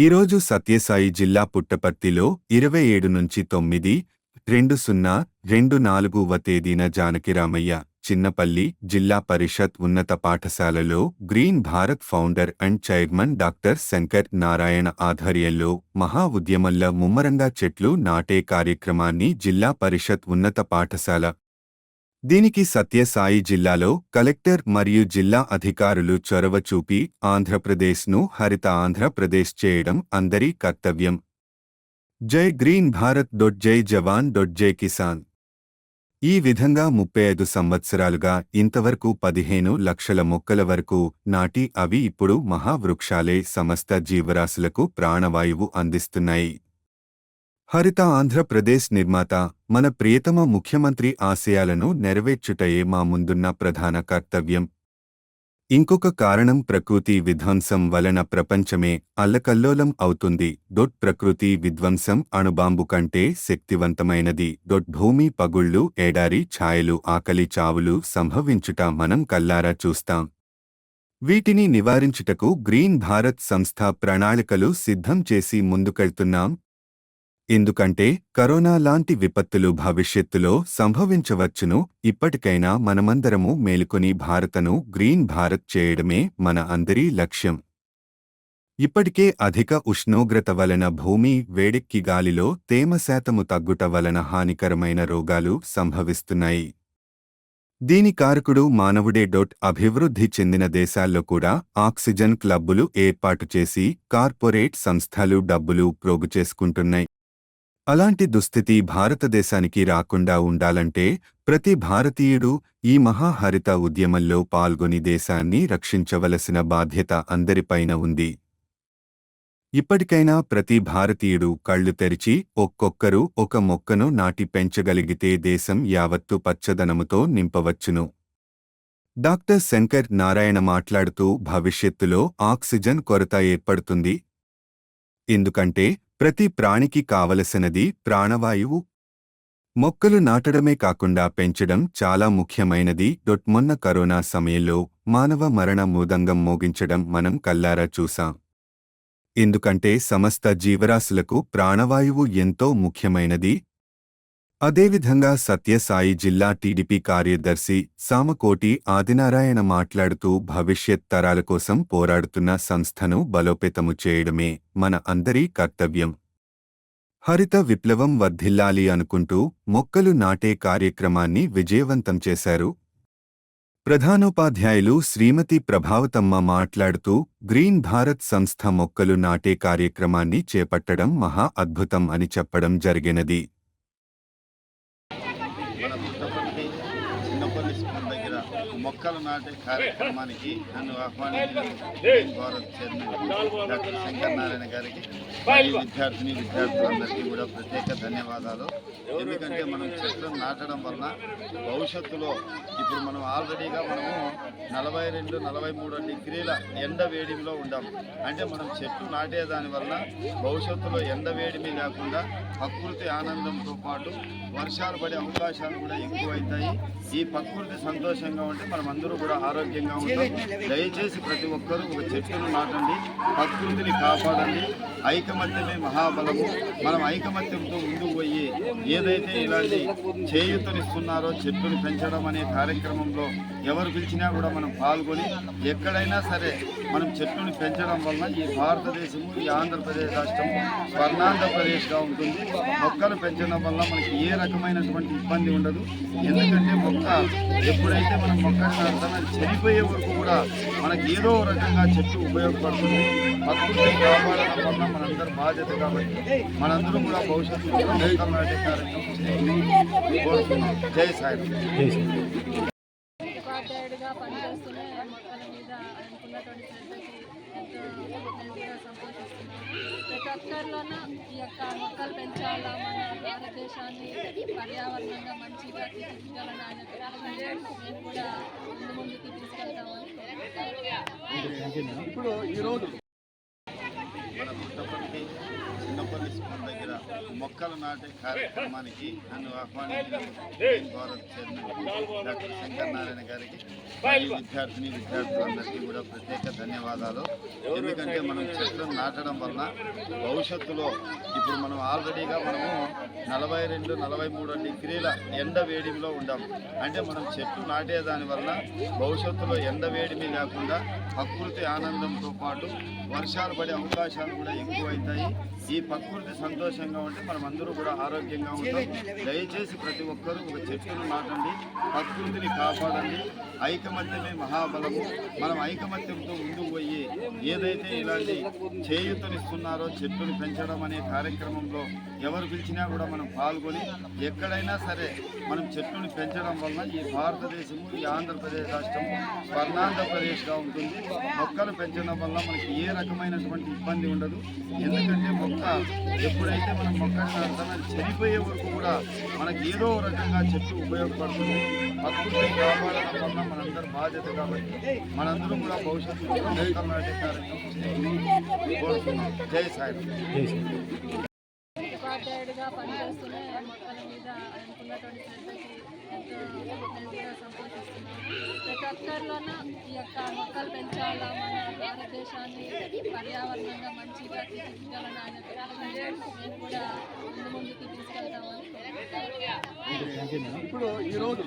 ఈరోజు సత్యసాయి జిల్లా పుట్టపర్తిలో 27/9/2024వ తేదీన జానకిరామయ్య చిన్నపల్లి జిల్లా పరిషత్ ఉన్నత పాఠశాలలో green Bharat founder and chairman doctor Shankar Narayana ఆధ్వర్యంలో మహా ఉద్యమంలో ముమ్మరంగా చెట్లు నాటే కార్యక్రమాన్ని జిల్లా పరిషత్ ఉన్నత పాఠశాల దీనికి సత్యసాయి జిల్లాలో కలెక్టర్ మరియు జిల్లా అధికారులు చొరవ చూపి ఆంధ్రప్రదేశ్ను హరిత ఆంధ్రప్రదేశ్ చేయడం అందరి కర్తవ్యం. జై గ్రీన్ భారత్. జై జవాన్. జై కిసాన్. ఈ విధంగా 35 సంవత్సరాలుగా ఇంతవరకు 15 లక్షల మొక్కల వరకు నాటి అవి ఇప్పుడు మహావృక్షాలే సమస్త జీవరాశులకు ప్రాణవాయువు అందిస్తున్నాయి. హరిత ఆంధ్రప్రదేశ్ నిర్మాత మన ప్రియతమ ముఖ్యమంత్రి ఆశయాలను నెరవేర్చుటయే మా ముందున్న ప్రధాన కర్తవ్యం. ఇంకొక కారణం ప్రకృతి విధ్వంసం వలన ప్రపంచమే అల్లకల్లోలం అవుతుంది. ప్రకృతి విధ్వంసం అణుబాంబు కంటే శక్తివంతమైనది. భూమి పగుళ్లు, ఎడారి ఛాయలు, ఆకలి చావులు సంభవించుట మనం కల్లారా చూస్తాం. వీటిని నివారించుటకు గ్రీన్ భారత్ సంస్థ ప్రణాళికలు సిద్ధం చేసి ముందుకెళ్తున్నాం. ఎందుకంటే కరోనా లాంటి విపత్తులు భవిష్యత్తులో సంభవించవచ్చును. ఇప్పటికైనా మనమందరము మేలుకొని భారతను గ్రీన్ భారత్ చేయడమే మన అందరి లక్ష్యం. ఇప్పటికే అధిక ఉష్ణోగ్రత వలన భూమి వేడెక్కి గాలిలో తేమ శాతము తగ్గుట వలన హానికరమైన రోగాలు సంభవిస్తున్నాయి. దీని కారకుడు మానవుడే. అభివృద్ధి చెందిన దేశాల్లో కూడా ఆక్సిజన్ క్లబ్బులు ఏర్పాటు చేసి కార్పొరేట్ సంస్థలు డబ్బులు ప్రోగు చేసుకుంటున్నాయి. అలాంటి దుస్థితి భారతదేశానికి రాకుండా ఉండాలంటే ప్రతి భారతీయుడు ఈ మహాహరిత ఉద్యమంలో పాల్గొని దేశాన్ని రక్షించవలసిన బాధ్యత అందరిపైన ఉంది. ఇప్పటికైనా ప్రతి భారతీయుడు కళ్ళు తెరిచి ఒక్కొక్కరు ఒక మొక్కను నాటి పెంచగలిగితే దేశం యావత్తు పచ్చదనముతో నింపవచ్చును. డాక్టర్ శంకర్ నారాయణ మాట్లాడుతూ భవిష్యత్తులో ఆక్సిజన్ కొరత ఏర్పడుతుంది. ఎందుకంటే ప్రతి ప్రాణికి కావలసినది ప్రాణవాయువు. మొక్కలు నాటడమే కాకుండా పెంచడం చాలా ముఖ్యమైనది. మొన్న కరోనా సమయంలో మానవ మరణ మృదంగం మోగించడం మనం కల్లారా చూసాం. ఎందుకంటే సమస్త జీవరాశులకు ప్రాణవాయువు ఎంతో ముఖ్యమైనది. అదేవిధంగా సత్యసాయి జిల్లా టీడీపీ కార్యదర్శి సామకోటి ఆదినారాయణ మాట్లాడుతూ భవిష్యత్ తరాల కోసం పోరాడుతున్న సంస్థను బలోపేతము చేయడమే మన అందరి కర్తవ్యం. హరిత విప్లవం వర్ధిల్లాలి అనుకుంటూ మొక్కలు నాటే కార్యక్రమాన్ని విజయవంతం చేశారు. ప్రధానోపాధ్యాయులు శ్రీమతి ప్రభావతమ్మ మాట్లాడుతూ గ్రీన్ భారత్ సంస్థ మొక్కలు నాటే కార్యక్రమాన్ని చేపట్టడం మహా అద్భుతం అని చెప్పడం జరిగినది. చిన్నపల్లి స్కూల్ దగ్గర మొక్కలు నాటే కార్యక్రమానికి నన్ను ఆహ్వానించిన green Bharat chairman doctor Shankar Narayana గారికి విద్యార్థులందరికీ కూడా ప్రత్యేక ధన్యవాదాలు. ఎందుకంటే మనం చెట్లను నాటడం వలన భవిష్యత్తులో ఇప్పుడు మనం ఆల్రెడీగా మనము 42-43 డిగ్రీల ఎండ వేడిమిలో ఉండాం. అంటే మనం చెట్లు నాటేదాని వలన భవిష్యత్తులో ఎండ వేడిమి కాకుండా ప్రకృతి ఆనందంతో పాటు వర్షాలు పడే అవకాశాలు కూడా ఎక్కువవుతాయి. ఈ ప్రకృతి సంతోషంగా ఉంటే మనం అందరూ కూడా ఆరోగ్యంగా ఉంటాం. దయచేసి ప్రతి ఒక్కరూ ఒక చెట్టును నాటండి, ప్రకృతిని కాపాడండి. ఐకమత్యమే మహాబలము. మనం ఐకమత్యంతో ముందుకు పోయి ఏదైతే ఇలాంటి చేయూతనిస్తున్నారో చెట్టును పెంచడం అనే కార్యక్రమంలో ఎవరు పిలిచినా కూడా మనం పాల్గొని ఎక్కడైనా సరే మనం చెట్టును పెంచడం వలన ఈ భారతదేశము, ఈ ఆంధ్రప్రదేశ్ రాష్ట్రము స్వర్ణాంధ్రప్రదేశ్గా ఉంటుంది. మొక్కలు పెంచడం వల్ల మనకి ఏ రకమైనటువంటి ఇబ్బంది ఉండదు. ఎందుకంటే మొక్క ఎప్పుడైతే మనం మొక్కలు నాటుతామో అది చనిపోయే వరకు కూడా మనకి ఏదో రకంగా చెట్టు ఉపయోగపడుతుంది. ప్రకృతిని కాపాడడం వల్ల మనందరి బాధ్యత కాబట్టి మనందరం కూడా భవిష్యత్తులో మొక్కలు నాటే కార్యక్రమం కోరుతున్నాం. జై సాయి. ఉపాధ్యాయుడిగా పనిచేస్తూనే మొక్కల మీద అనుకున్నటువంటి శ్రద్ధకి ఎంతో సంతోషిస్తున్నాను. ప్రతి ఒక్కరిలోనూ ఈ యొక్క మొక్కలు పెంచాలా, మన భారతదేశాన్ని పర్యావరణంగా మంచిగా తీర్చిదిద్దాలని ఆయన నేను కూడా ముందుకి తీసుకెళ్తామని. ఇప్పుడు ఈరోజు మన పుట్టపర్తి చిన్నపల్లి స్కూల్ దగ్గర మొక్కలు నాటే కార్యక్రమానికి నన్ను ఆహ్వానించిన green Bharat chairman doctor Shankar Narayana గారికి మరియు విద్యార్థులందరికీ కూడా ప్రత్యేక ధన్యవాదాలు. ఎందుకంటే మనం చెట్లను నాటడం వలన భవిష్యత్తులో ఇప్పుడు మనం ఆల్రెడీగా మనము 42-43 డిగ్రీల ఎండ వేడిమిలో ఉండాం. అంటే మనం చెట్లు నాటేదాని వల్ల భవిష్యత్తులో ఎండ వేడిమి లేకుండా ప్రకృతి ఆనందంతో పాటు వర్షాలు పడే అవకాశాలు కూడా ఎక్కువవుతాయి. ఈ ప్రకృతి సంతోషంగా ఉంటే మనం అందరూ కూడా ఆరోగ్యంగా ఉంటాం. దయచేసి ప్రతి ఒక్కరూ ఒక చెట్టును నాటండి, ప్రకృతిని కాపాడండి. ఐకమత్యమే మహాబలము. మనం ఐకమత్యంతో ముందుకు పోయి ఏదైతే ఇలాంటి చేయూతనిస్తున్నారో చెట్టును పెంచడం అనే కార్యక్రమంలో ఎవరు పిలిచినా కూడా మనం పాల్గొని ఎక్కడైనా సరే మనం చెట్టును పెంచడం వల్ల ఈ భారతదేశము, ఈ ఆంధ్రప్రదేశ్ రాష్ట్రము స్వర్ణాంధ్రప్రదేశ్గా ఉంటుంది. మొక్కలు పెంచడం వల్ల మనకి ఏ రకమైనటువంటి ఇబ్బంది ఉండదు. ఎందుకంటే మొక్క ఎప్పుడైతే మనం మొక్కలు నాటుతామో అది చనిపోయే వరకు కూడా మనకి ఏదో రకంగా చెట్టు ఉపయోగపడుతుంది. ప్రకృతిని కాపాడడం వల్ల మనందరూ బాధ్యత కాబట్టి మనందరం కూడా భవిష్యత్తులో మొక్కలు నాటే కార్యక్రమం కోరుతున్నాం. జై సాయి. ఉపాధ్యాయుడిగా పనిచేస్తూనే మొక్కల మీద ఆయనకున్నటువంటి శ్రద్ధకి ఎంతో ఎంతో సంతోషిస్తున్నాను. ప్రతి ఒక్కరిలోనూ ఈ యొక్క మొక్కలు పెంచాలా, మన భారతదేశాన్ని పర్యావరణంగా మంచిగా తీర్చిదిద్దాలని ఆయన చెప్పాలంటే నేను కూడా ముందుకి తీసుకెళ్తామని ఇప్పుడు ఈరోజు